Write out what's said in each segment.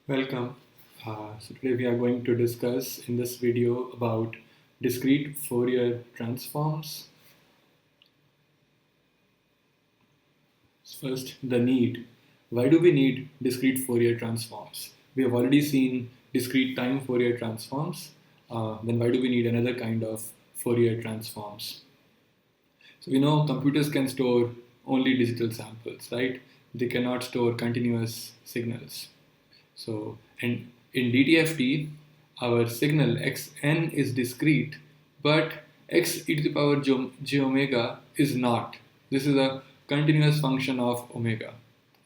Welcome. So today we are going to discuss in this video about discrete Fourier transforms. First, the need. Why do we need discrete Fourier transforms? We have already seen discrete time Fourier transforms. Then why do we need another kind of Fourier transforms? So we know computers can store only digital samples, right? They cannot store continuous signals. So, and in DTFT, our signal xn is discrete, but x e to the power j omega is not. This is a continuous function of omega,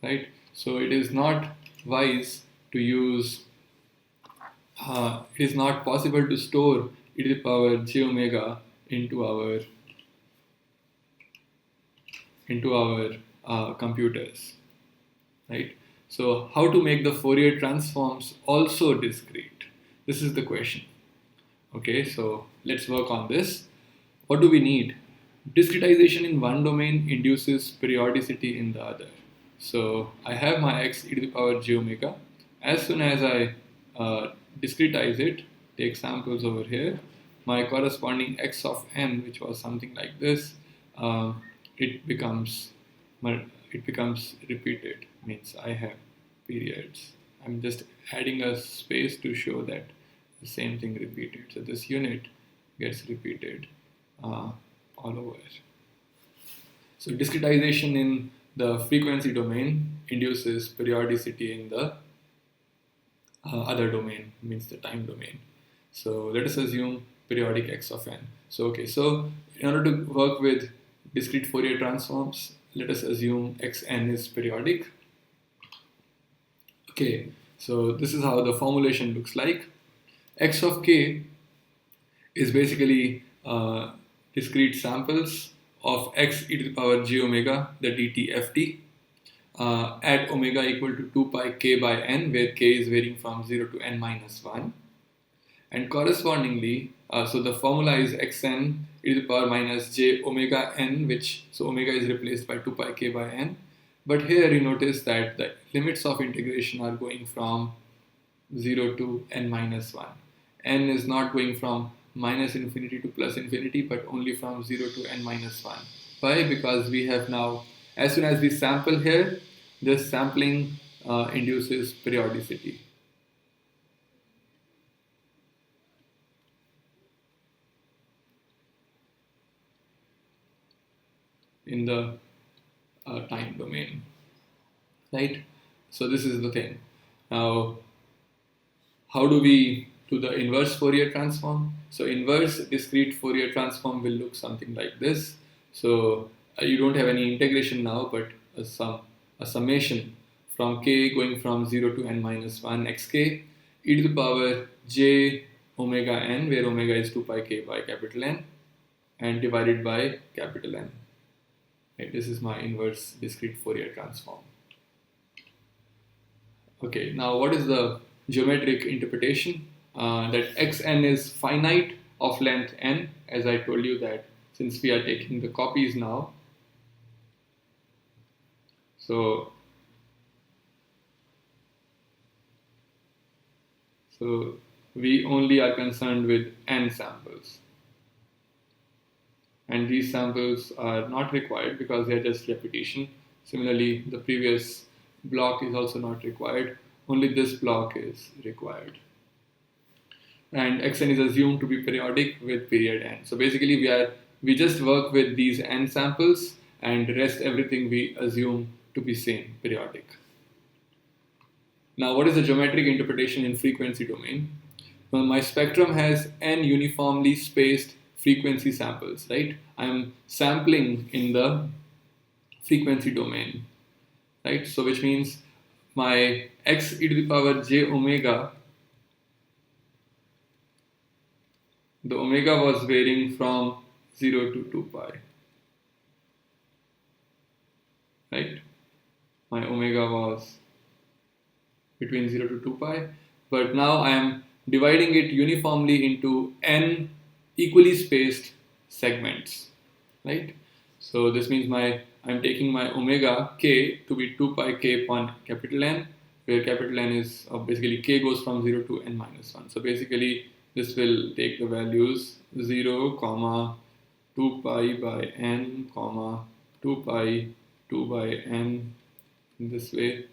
right? So it is not wise to use, it is not possible to store e to the power j omega into our computers, right? So how to make the Fourier transforms also discrete? This is the question. Okay, so let's work on this. What do we need? Discretization in one domain induces periodicity in the other. So I have my x e to the power j omega. As soon as I discretize it, take samples over here, my corresponding x of n, which was something like this, uh, it becomes repeated. Means I have periods. I'm just adding a space to show that the same thing repeated. So this unit gets repeated all over. So discretization in the frequency domain induces periodicity in the other domain, means the time domain. So let us assume periodic x of n. So so in order to work with discrete Fourier transforms, let us assume xn is periodic. Okay, so this is how the formulation looks like. X of k is basically discrete samples of x e to the power j omega, the DTFT, at omega equal to 2 pi k by n, where k is varying from 0 to n minus 1. And correspondingly, so the formula is xn e to the power minus j omega n, which, so omega is replaced by 2 pi k by n. But here you notice that the limits of integration are going from 0 to n minus 1. N is not going from minus infinity to plus infinity, but only from 0 to n minus 1. Why? Because we have now, as soon as we sample here, this sampling induces periodicity. In the time domain, right? So this is the thing. Now, how do we do the inverse Fourier transform? So inverse discrete Fourier transform will look something like this. So you don't have any integration now, but a summation from k going from 0 to n minus 1 xk e to the power j omega n, where omega is 2 pi k by capital N, and divided by capital N. Right, this is my inverse discrete Fourier transform. Okay, now what is the geometric interpretation? That xn is finite of length n, as I told you that since we are taking the copies now. So we only are concerned with n samples. And these samples are not required because they are just repetition. Similarly, the previous block is also not required. Only this block is required. And xn is assumed to be periodic with period n. So basically we just work with these n samples, and rest everything we assume to be same, periodic. Now what is the geometric interpretation in frequency domain? Well, my spectrum has n uniformly spaced frequency samples, right? I'm sampling in the frequency domain, right? So which means my x e to the power j omega, the omega was varying from 0 to 2 pi, right? My omega was between 0 to 2 pi, but now I am dividing it uniformly into n equally spaced segments, right? So this means I'm taking my omega k to be 2 pi k upon capital N, where capital N is basically k goes from 0 to n minus 1. So basically this will take the values 0, comma 2 pi by n, comma 2 pi 2 by n, in this way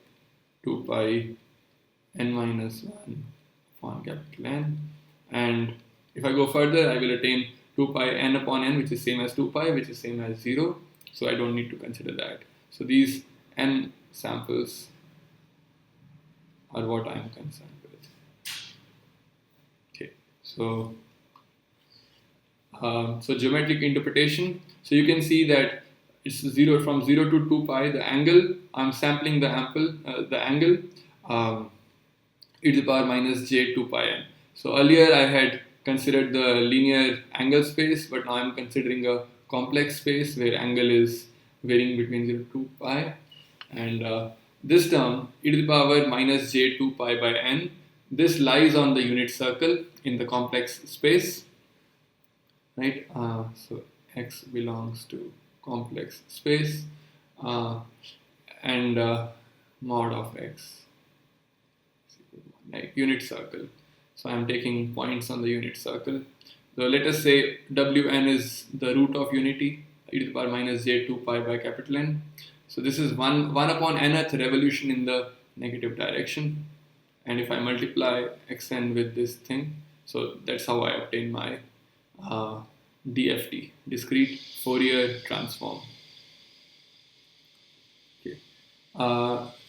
2 pi n minus 1 upon capital N. And if I go further, I will attain 2 pi n upon n, which is same as 2 pi, which is same as 0. So I don't need to consider that. So these n samples are what I am concerned with. Okay, so geometric interpretation. So you can see that it's 0 from 0 to 2 pi. The angle, I'm sampling the angle e to the power minus j 2 pi n. So earlier I had considered the linear angle space, but now I'm considering a complex space where angle is varying between 0 to 2 pi. And this term, e to the power minus j 2 pi by n, this lies on the unit circle in the complex space, right? So x belongs to complex space, and mod of x, like unit circle. So I'm taking points on the unit circle. So let us say Wn is the root of unity, e to the power minus j 2 pi by capital N. So this is 1 upon nth revolution in the negative direction. And if I multiply xn with this thing, so that's how I obtain my DFT, discrete Fourier transform. Okay.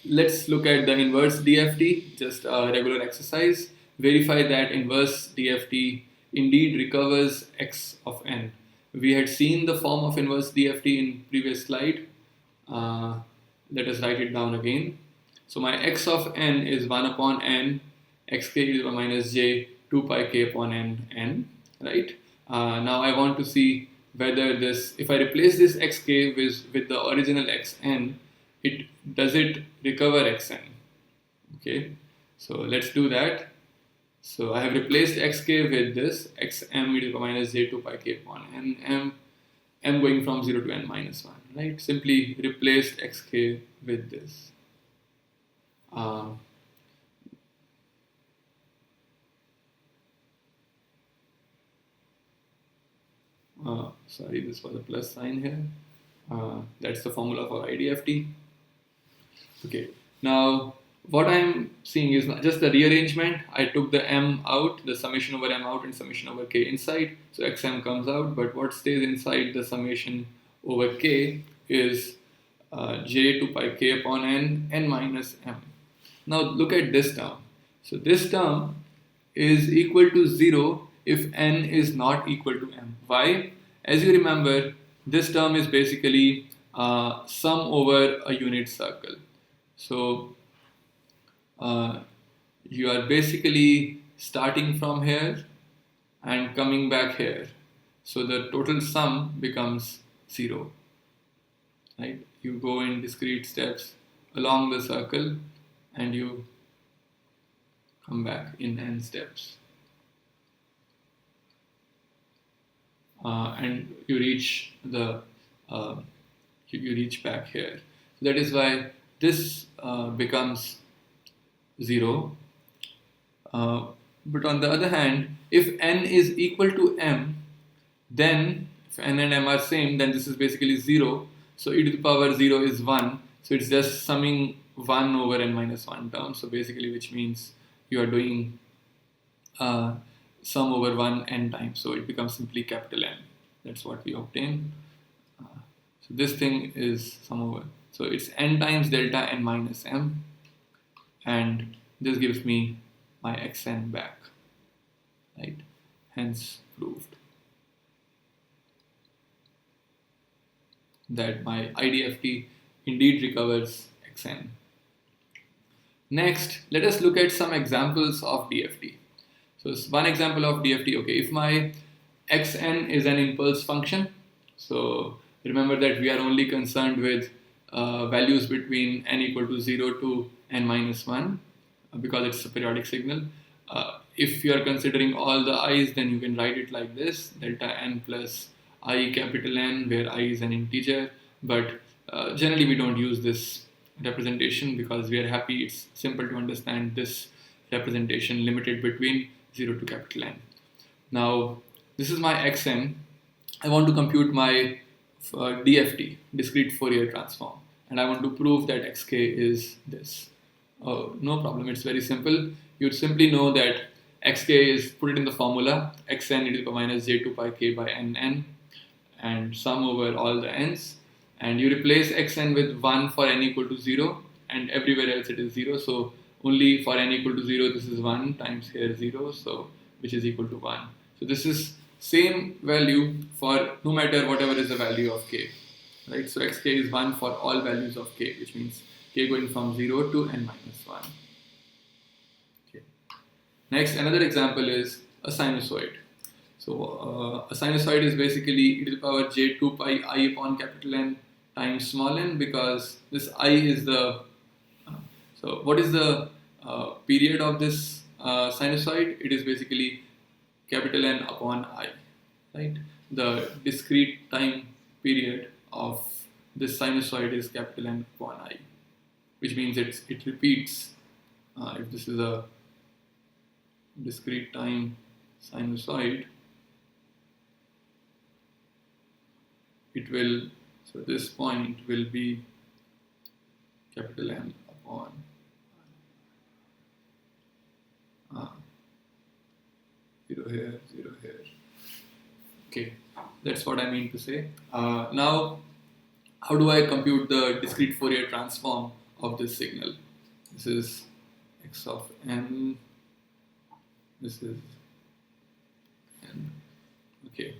Let's look at the inverse DFT, just a regular exercise. Verify that inverse DFT indeed recovers x of n. We had seen the form of inverse DFT in previous slide. Let us write it down again. So my x of n is 1 upon n, xk e to the power minus j 2 pi k upon n, right? Now I want to see whether this, if I replace this xk with the original xn, does it recover xn? Okay, so let's do that. So I have replaced xk with this xm e to the power minus j 2 pi k upon n, m going from 0 to n minus 1, right? Simply replaced xk with this. Sorry, this was a plus sign here. That's the formula for IDFT. Okay, now what I'm seeing is just the rearrangement. I took the m out, the summation over m out and summation over k inside. So xm comes out, but what stays inside the summation over k is j 2 pi k upon n minus m. Now look at this term. So this term is equal to 0 if n is not equal to m. Why? As you remember, this term is basically sum over a unit circle. So you are basically starting from here and coming back here. So the total sum becomes 0. Right? You go in discrete steps along the circle and you come back in n steps. And you reach you reach back here. That is why this becomes 0. But on the other hand, if n is equal to m, then if n and m are same, then this is basically 0. So e to the power 0 is 1. So it's just summing 1 over n minus 1 term. So basically, which means you are doing sum over 1 n times. So it becomes simply capital N. That's what we obtain. So this thing is sum over. So it's n times delta n minus m. And this gives me my xn back. Right? Hence proved that my IDFT indeed recovers xn. Next, let us look at some examples of DFT. So it's one example of DFT. Okay, if my xn is an impulse function, so remember that we are only concerned with values between n equal to 0 to n minus 1 because it's a periodic signal. If you are considering all the i's, then you can write it like this: delta n plus I capital N, where I is an integer. But generally we don't use this representation because we are happy it's simple to understand this representation limited between 0 to capital N. Now, this is my xn. I want to compute my DFT, discrete Fourier transform, and I want to prove that xk is this. No problem, it's very simple. You'd simply know that xk is, put it in the formula, xn e to the power minus j2 pi k by nn, and sum over all the n's, and you replace xn with 1 for n equal to 0, and everywhere else it is 0, so only for n equal to 0 this is 1 times here 0, so which is equal to 1. So this is same value for no matter whatever is the value of k, right? So xk is 1 for all values of k, which means k going from 0 to n minus 1. Okay. Next, another example is a sinusoid. So a sinusoid is basically e to the power j2 pi I upon capital N times small n, because this I is the, so what is the period of this sinusoid? It is basically capital N upon I, right? The discrete time period of this sinusoid is capital N upon I, which means it repeats. If this is a discrete time sinusoid, it will, so this point will be capital N upon 0 here, 0 here. Okay, that's what I mean to say. Now, how do I compute the discrete Fourier transform of this signal? This is x of n, this is n. Okay,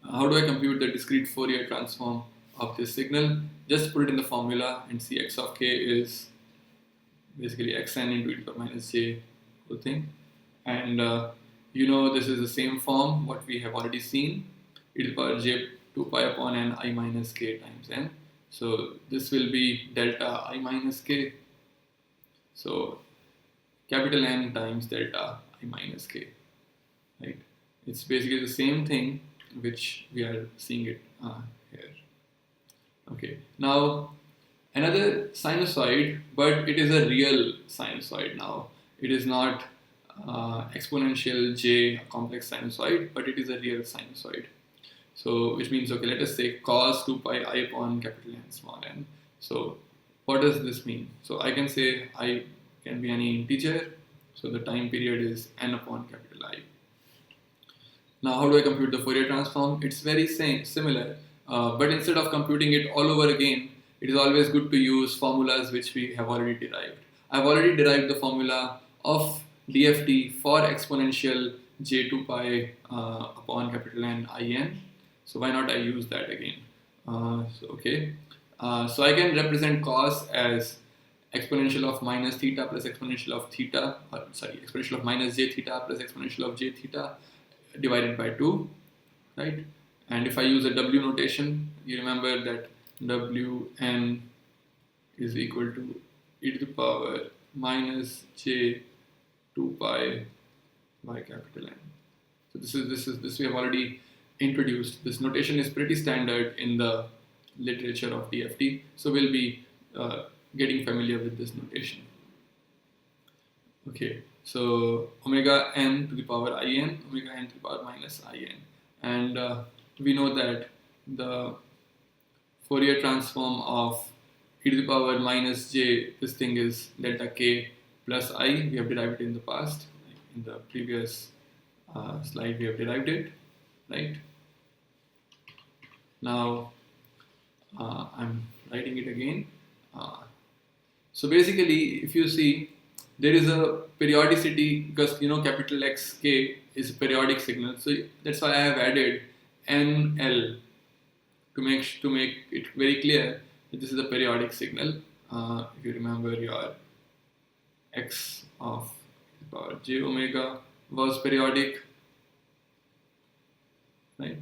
how do I compute the discrete Fourier transform of this signal? Just put it in the formula and see x of k is basically xn into e to the power minus j whole thing. And you know this is the same form what we have already seen, e to the power j 2 pi upon n I minus k times n. So this will be delta I minus k. So capital N times delta I minus k, right? It's basically the same thing which we are seeing it here. Okay, now another sinusoid, but it is a real sinusoid now. It is not exponential j complex sinusoid, but it is a real sinusoid. So which means, okay, let us say cos 2 pi I upon capital N small n. So what does this mean? So I can say I can be any integer, so the time period is n upon capital I. Now how do I compute the Fourier transform? It's very similar, but instead of computing it all over again, it is always good to use formulas which we have already derived. I've already derived the formula of DFT for exponential j2 pi upon capital N in. So why not I use that again? So I can represent cos as exponential of minus theta plus exponential of theta, exponential of minus j theta plus exponential of j theta divided by 2, right? And if I use a W notation, you remember that Wn is equal to e to the power minus j 2 pi by capital N. So this we have already introduced. This notation is pretty standard in the literature of DFT, so we'll be getting familiar with this notation. Okay, so omega n to the power in, omega n to the power minus in, and we know that the Fourier transform of e to the power minus j, this thing is delta k plus I. We have derived it in the past. In the previous slide we have derived it, right? Now I'm writing it again. So basically, if you see, there is a periodicity, because you know capital Xk is a periodic signal, so that's why I have added NL to make it very clear that this is a periodic signal. If you remember, your x of the power j omega was periodic, right?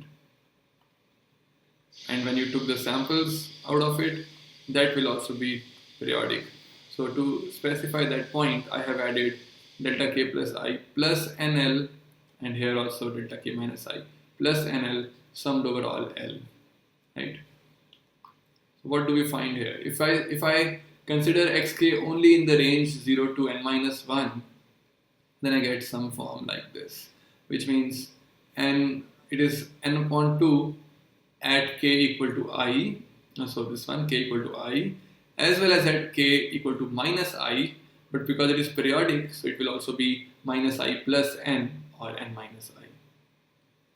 And when you took the samples out of it, that will also be periodic. So to specify that point, I have added delta k plus I plus NL, and here also delta k minus I plus NL summed over all L, right? So what do we find here? If I consider xk only in the range 0 to n minus 1, then I get some form like this, which means it is n upon 2 at k equal to I, so this one k equal to I, as well as at k equal to minus I, but because it is periodic, so it will also be minus I plus n or n minus I.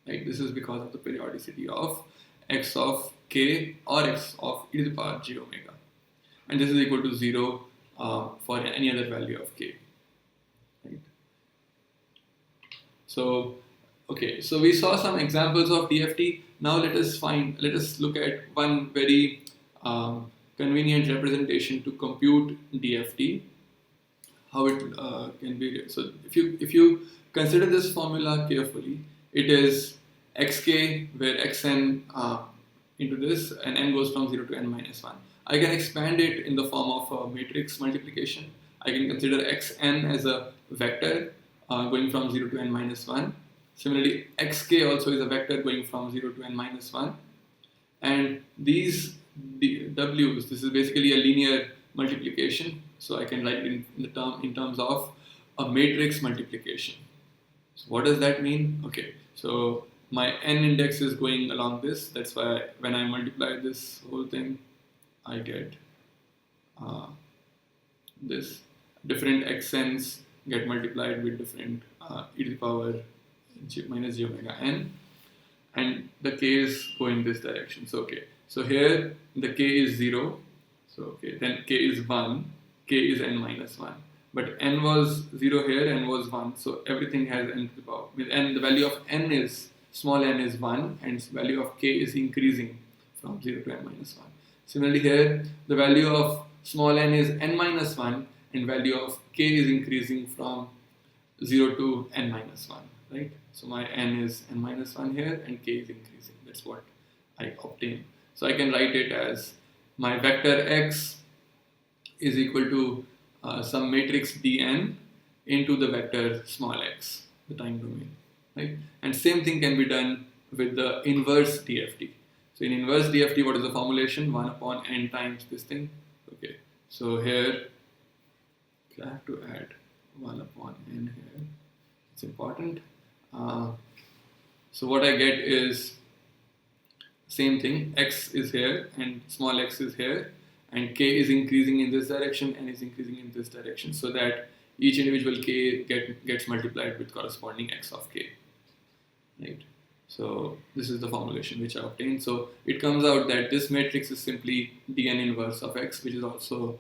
Right? This is because of the periodicity of x of k or x of e to the power j omega. And this is equal to 0 for any other value of k. Right? So, okay, so we saw some examples of DFT. Now let us look at one very convenient representation to compute DFT. How it can be. So if you consider this formula carefully, it is xk where xn into this and n goes from 0 to n minus 1. I can expand it in the form of a matrix multiplication. I can consider xn as a vector going from 0 to n minus 1. Similarly, xk also is a vector going from 0 to n minus 1. And these w's, this is basically a linear multiplication. So I can write it in terms of a matrix multiplication. So what does that mean? Okay, so my n index is going along this. That's why when I multiply this whole thing, I get this. Different xn's get multiplied with different e to the power minus j omega n, and the k's go in this direction. So okay, so here the k is 0. So okay, then k is 1. K is n minus 1. But n was 0 here, n was 1. So everything has n to the power. With n, the value of n is, small n is 1, and the value of k is increasing from 0 to n minus 1. Similarly here, the value of small n is n minus 1, and value of k is increasing from 0 to n minus 1, right? So my n is n minus 1 here, and k is increasing. That's what I obtain. So I can write it as my vector x is equal to some matrix dn into the vector small x, the time domain, right? And same thing can be done with the inverse DFT. So in inverse DFT, what is the formulation? 1 upon n times this thing. Okay, so here I have to add 1 upon n here. It's important. So what I get is same thing, x is here and small x is here, and k is increasing in this direction and is increasing in this direction, so that each individual k gets multiplied with corresponding x of k, right? So this is the formulation which I obtained. So it comes out that this matrix is simply dn inverse of x, which is also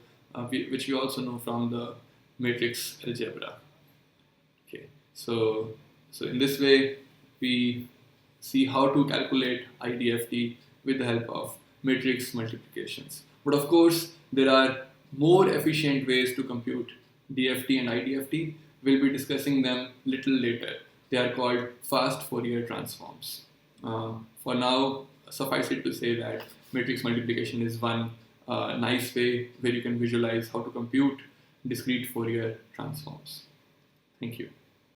which we also know from the matrix algebra. Okay, so in this way we see how to calculate IDFT with the help of matrix multiplications. But of course, there are more efficient ways to compute DFT and IDFT. We'll be discussing them little later. They are called fast Fourier transforms. For now, suffice it to say that matrix multiplication is one nice way where you can visualize how to compute discrete Fourier transforms. Thank you.